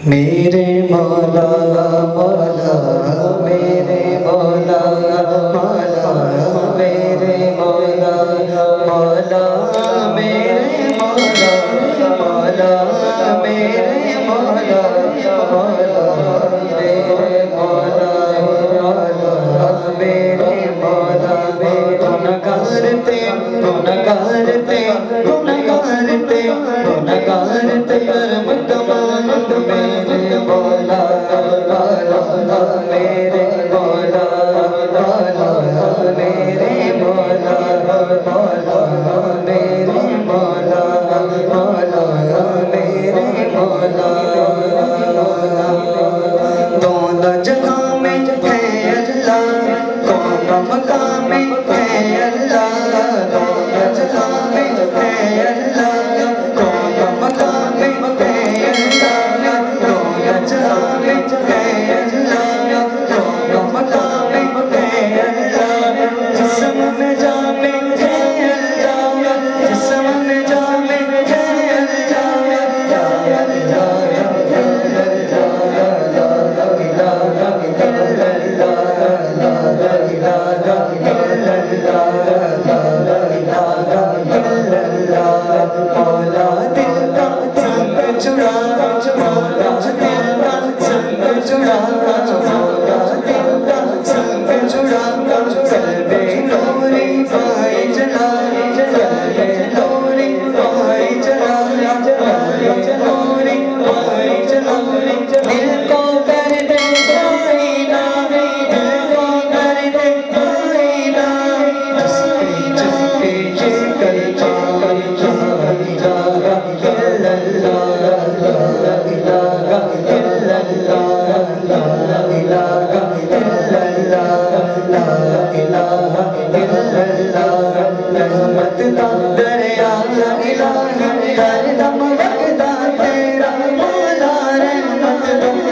میرے مولا مولا میرے مولا مولا میرے مولا مولا میرے مولا مولا میرے مولا مولا میرے مولا مولا میرے مولا گنگارتے گنگارتے گنگارتے گنگارتے کرم تمام میرے مولا مولا میرے مولا مولا میرے مولا مولا میرے مولا مولا میرے مولا دونوں جگہ میں ہے اللہ کون مقام میں ہے اللہ دونوں جگہ میں ہے اللہ کون مقام میں ہے اللہ دونوں جگہ میں ہے اللہ کون مقام میں ہے اللہ جسم میں جامع ہے اللہ جسم میں جامع ہے مولا دل کا سنگ چڑا مولا دل کا سنگ چڑا مولا دل کا سنگ چڑا قلب نوری پائے چلا قلب نوری پائے چلا قلب نوری پائے چلا دل کو کر دے آئینہ دل کو کر دے آئینہ جس پہ یہ کلمہ رحمت کا دریا الہ ہر دم وحدہ تیرا مولا رحمت کا